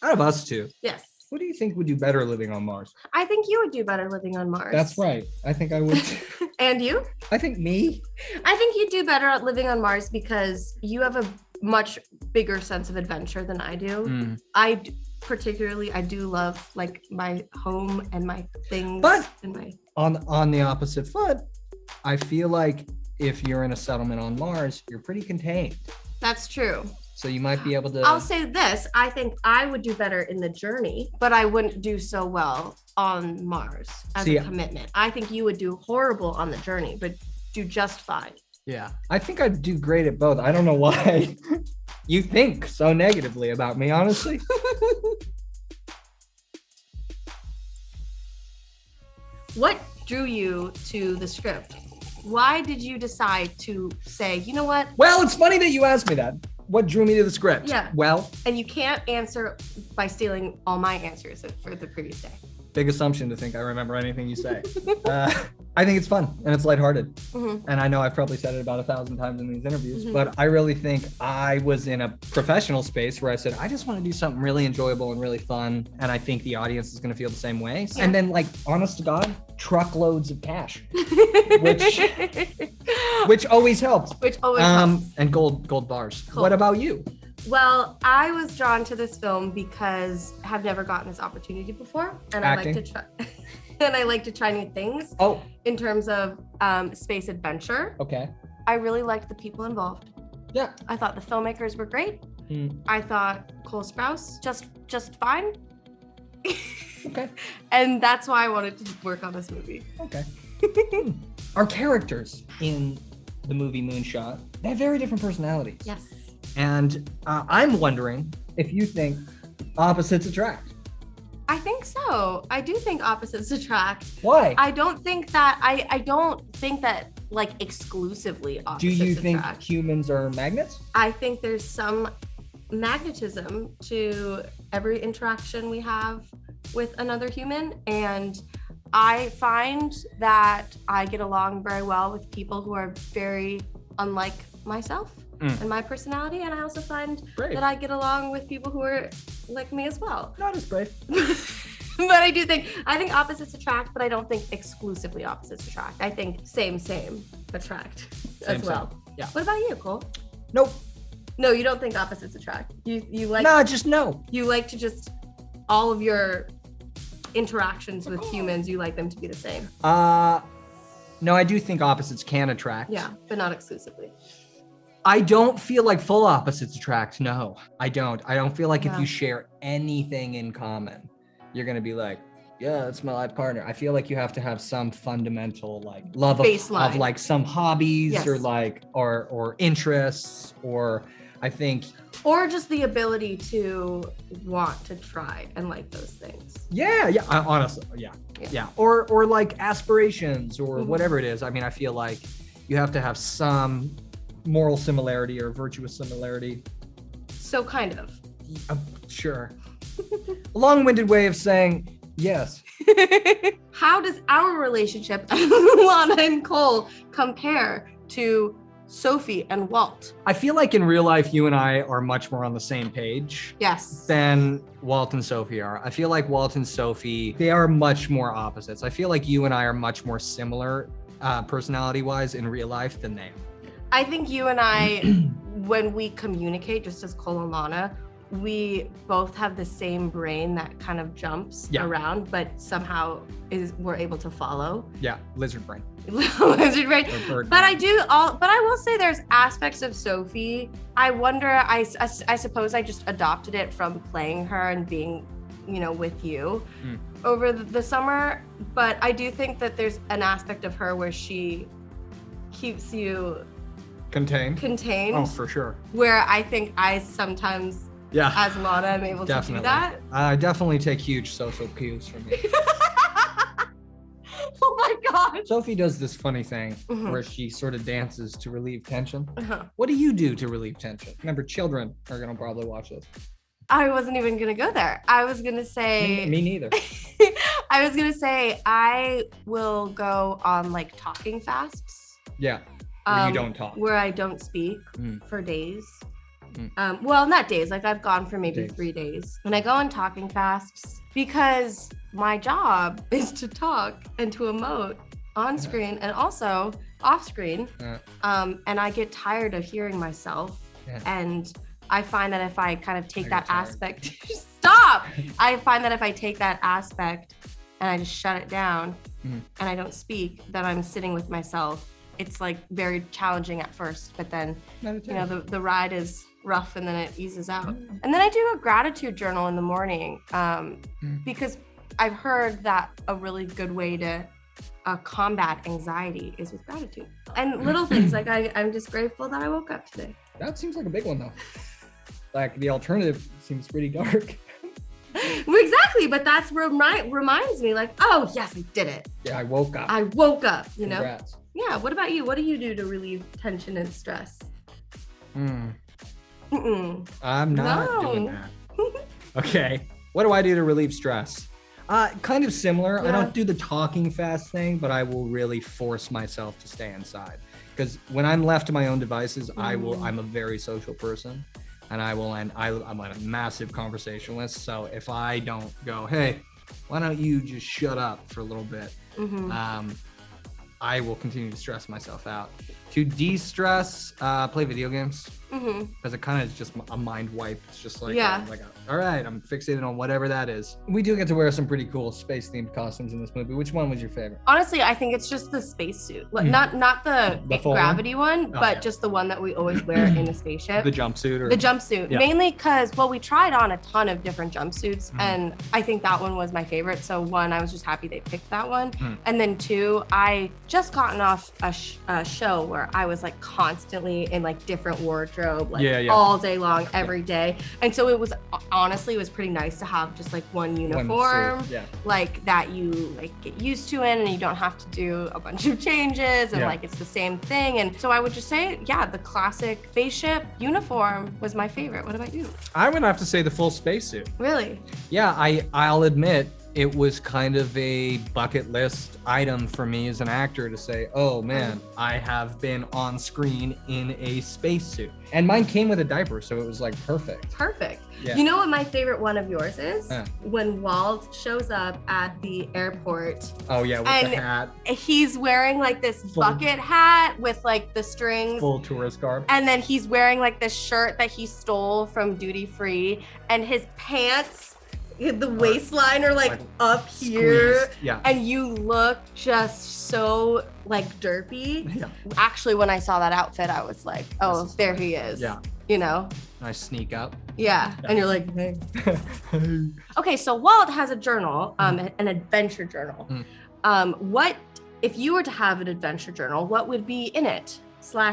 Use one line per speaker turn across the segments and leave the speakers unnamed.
Out of us two,
Yes.
who do you think would do better living on Mars?
I think you would do better living on Mars.
That's right. I think I would.
And you?
I think me.
I think you'd do better at living on Mars because you have a much bigger sense of adventure than I do. I do love like my home and my things.
But
and my
on the opposite foot, I feel like if you're in a settlement on Mars, you're pretty contained.
That's true.
So you might be able to.
I'll say this. I think I would do better in the journey, but I wouldn't do so well on Mars as a commitment. I think you would do horrible on the journey, but do just fine.
Yeah. I think I'd do great at both. I don't know why you think so negatively about me, honestly.
What drew you to the script? Why did you decide to say, you know what?
Well, it's funny that you asked me that. What drew me to the script?
Yeah.
Well,
and you can't answer by stealing all my answers for the previous day.
Big assumption to think I remember anything you say. I think it's fun and it's lighthearted.
Mm-hmm.
And I know I've probably said it about 1,000 times in these interviews, but I really think I was in a professional space where I said, I just want to do something really enjoyable and really fun. And I think the audience is going to feel the same way. Yeah. And then like, honest to God, truckloads of cash, which always helps.
Which always helps.
And gold bars.
Cool.
What about you?
Well, I was drawn to this film because I have never gotten this opportunity before. And
Acting.
I like to try and I like to try new things.
Oh.
In terms of space adventure.
Okay.
I really liked the people involved.
Yeah.
I thought the filmmakers were great. I thought Cole Sprouse just fine.
Okay.
And that's why I wanted to work on this movie.
Okay. Our characters in the movie Moonshot, they have very different personalities.
Yes.
And I'm wondering if you think opposites attract.
I think so. I do think opposites attract.
Why?
I don't think that like exclusively opposites
Do you think
attract.
humans are magnets?
I think there's some magnetism to every interaction we have with another human, and I find that I get along very well with people who are very unlike myself and my personality, and I also find that I get along with people who are like me as well.
Not as brave.
But I think opposites attract, but I don't think exclusively opposites attract. I think same attract as well.
Same. Yeah.
What about you, Cole?
Nope.
No, you don't think opposites attract. You like
just no.
You like to just all of your interactions with humans, you like them to be the same.
No, I do think opposites can attract.
Yeah, but not exclusively.
I don't feel like full opposites attract. No, I don't. I don't feel like if you share anything in common, you're going to be like, yeah, that's my life partner. I feel like you have to have some fundamental like love of like some hobbies or like, or interests, or I think.
Or just the ability to want to try and like those things.
Yeah. Honestly, yeah. Or like aspirations or whatever it is. I mean, I feel like you have to have some moral similarity or virtuous similarity. So
kind of.
Sure. A long-winded way of saying yes.
How does our relationship, Lana and Cole, compare to Sophie and Walt?
I feel like in real life, you and I are much more on the same page.
Yes.
Than Walt and Sophie are. I feel like Walt and Sophie, they are much more opposites. I feel like you and I are much more similar personality-wise in real life than they are.
I think you and I, when we communicate, just as Cole and Lana, we both have the same brain that kind of jumps around, but somehow we're able to follow.
Yeah, lizard brain.
Lizard brain. But I will say there's aspects of Sophie. I wonder, I suppose I just adopted it from playing her and being, with you over the summer. But I do think that there's an aspect of her where she keeps you contained.
Oh, for sure.
Where I think I sometimes, as Lana, I'm able to do that.
I definitely take huge social cues from you.
Oh my God.
Sophie does this funny thing where she sort of dances to relieve tension. What do you do to relieve tension? Remember, children are going to probably watch this.
I wasn't even going to go there. I was going to say...
Me neither.
I was going to say I will go on like talking fasts.
Yeah. Where you don't talk.
Where I don't speak for days. Well, not days, like I've gone for maybe
Days.
3 days. And I go on talking fasts because my job is to talk and to emote on screen and also off screen. And I get tired of hearing myself. And I find that if I kind of take that aspect, stop! I find that if I take that aspect and I just shut it down and I don't speak, then I'm sitting with myself. It's like very challenging at first, but then, you know, the ride is rough and then it eases out. And then I do a gratitude journal in the morning because I've heard that a really good way to combat anxiety is with gratitude. And little things like I'm just grateful that I woke up today.
That seems like a big one though. Like the alternative seems pretty dark.
Well, exactly, but that's reminds me like, oh yes, I did it.
Yeah, I woke up.
You
Congrats.
know? Yeah, what about you? What do you do to relieve tension and stress?
I'm not doing that. Okay, what do I do to relieve stress? Kind of similar. I don't do the talking fast thing, but I will really force myself to stay inside. Because when I'm left to my own devices, I'm a very social person. And I'm a massive conversationalist. So if I don't go, hey, why don't you just shut up for a little bit? I will continue to stress myself out. To de-stress, play video games. Because it kind of is just a mind wipe. It's just like, all right, I'm fixated on whatever that is. We do get to wear some pretty cool space-themed costumes in this movie. Which one was your favorite?
Honestly, I think it's just the spacesuit. Like, not the gravity one, but just the one that we always wear in a spaceship.
The jumpsuit?
The jumpsuit. Yeah. Mainly because, well, we tried on a ton of different jumpsuits, and I think that one was my favorite. So one, I was just happy they picked that one. And then two, I just gotten off a show where I was like constantly in like different wardrobe, like all day long, every day. And so it was, honestly, it was pretty nice to have just like one uniform, like that you like get used to it and you don't have to do a bunch of changes and like it's the same thing. And so I would just say, the classic spaceship uniform was my favorite. What about you?
I would have to say the full spacesuit.
Really?
Yeah, I'll admit it was kind of a bucket list item for me as an actor to say, oh man, I have been on screen in a spacesuit. And mine came with a diaper, so it was like perfect.
Perfect. Yeah. You know what my favorite one of yours is? When Walt shows up at the airport.
Oh yeah, with the hat.
He's wearing like this bucket hat with like the strings.
Full tourist garb.
And then he's wearing like this shirt that he stole from duty free, and his pants, the waistline are like up here, and you look just so like derpy. Actually, when I saw that outfit, I was like, oh, there he is. You know?
I sneak up.
And you're like, hey. Okay, so Walt has a journal, an adventure journal. What, if you were to have an adventure journal, what would be in it?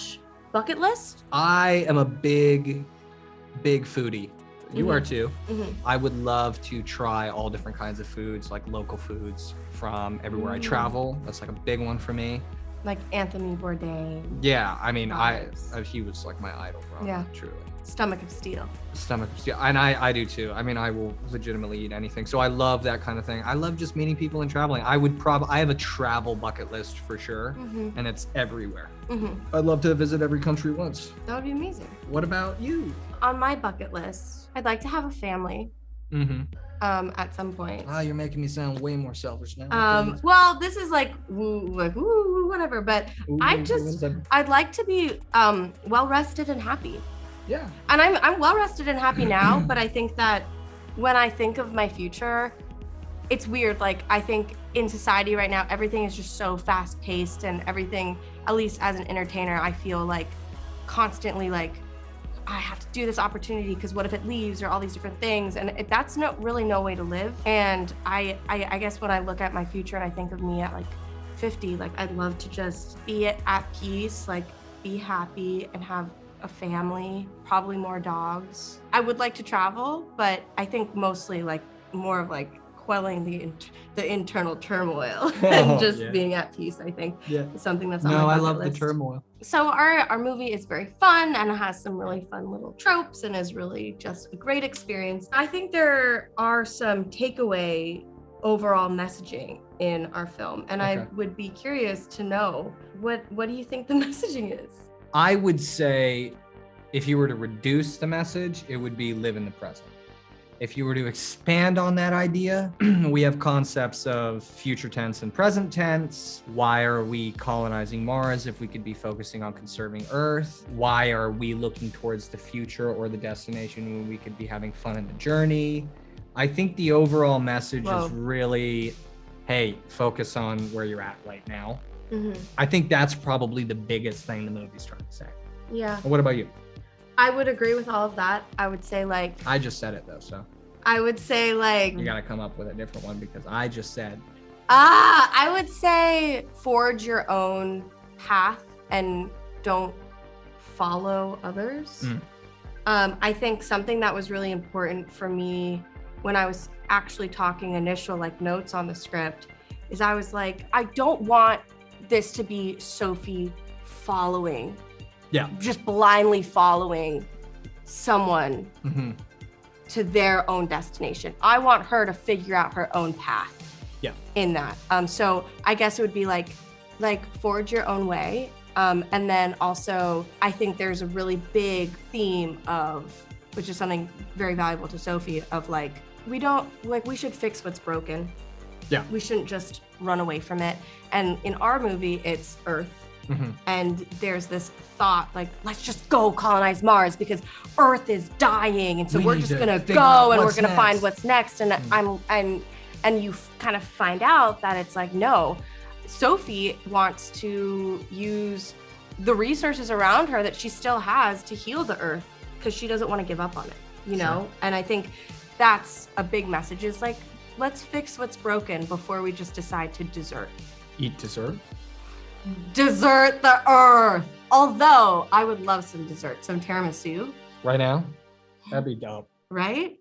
/ bucket list?
I am a big foodie. You are too. I would love to try all different kinds of foods, like local foods from everywhere I travel. That's like a big one for me.
Like Anthony Bourdain.
Yeah, I mean, he was like my idol, bro. Truly.
Stomach of steel.
Stomach of steel, and I do too. I mean, I will legitimately eat anything. So I love that kind of thing. I love just meeting people and traveling. I have a travel bucket list for sure, and it's everywhere. I'd love to visit every country once.
That would be amazing.
What about you?
On my bucket list, I'd like to have a family. At some point.
Oh, you're making me sound way more selfish now.
Well, this is like whatever, but I'd like to be well rested and happy.
Yeah.
And I'm well rested and happy now, but I think that when I think of my future, it's weird. Like, I think in society right now, everything is just so fast paced, and everything, at least as an entertainer, I feel like constantly like, I have to do this opportunity because what if it leaves, or all these different things, and that's really no way to live. And I guess when I look at my future and I think of me at like 50, like I'd love to just be at peace, like be happy and have a family, probably more dogs. I would like to travel, but I think mostly like more of like quelling the internal turmoil and just being at peace, I think is something that's on my bucket list.
The turmoil.
So our movie is very fun and it has some really fun little tropes and is really just a great experience. I think there are some takeaway overall messaging in our film, and I would be curious to know what do you think the messaging is?
I would say If you were to reduce the message, it would be live in the present. If you were to expand on that idea, we have concepts of future tense and present tense. Why are we colonizing Mars if we could be focusing on conserving Earth? Why are we looking towards the future or the destination when we could be having fun in the journey? I think the overall message is really, hey, focus on where you're at right now. I think that's probably the biggest thing the movie's trying to say.
Yeah.
What about you?
I would agree with all of that. I would say like...
I just said it though, so.
I would say like...
You gotta come up with a different one because I just said...
I would say forge your own path and don't follow others. I think something that was really important for me when I was actually talking initial like notes on the script is I was like, I don't want this to be Sophie following.
Yeah.
Just blindly following someone to their own destination. I want her to figure out her own path.
Yeah.
In that. So I guess it would be like forge your own way. And then also I think there's a really big theme of, which is something very valuable to Sophie, of like, we should fix what's broken.
Yeah.
We shouldn't just run away from it. And in our movie, it's Earth. And there's this thought like, let's just go colonize Mars because Earth is dying, and so we're just gonna go and we're gonna find what's next. And and you kind of find out that it's like, no, Sophie wants to use the resources around her that she still has to heal the Earth because she doesn't want to give up on it, you know? And I think that's a big message, is like, let's fix what's broken before we just decide to desert.
Eat dessert?
Desert the Earth. Although I would love some dessert, some tiramisu.
Right now? That'd be dope.
Right?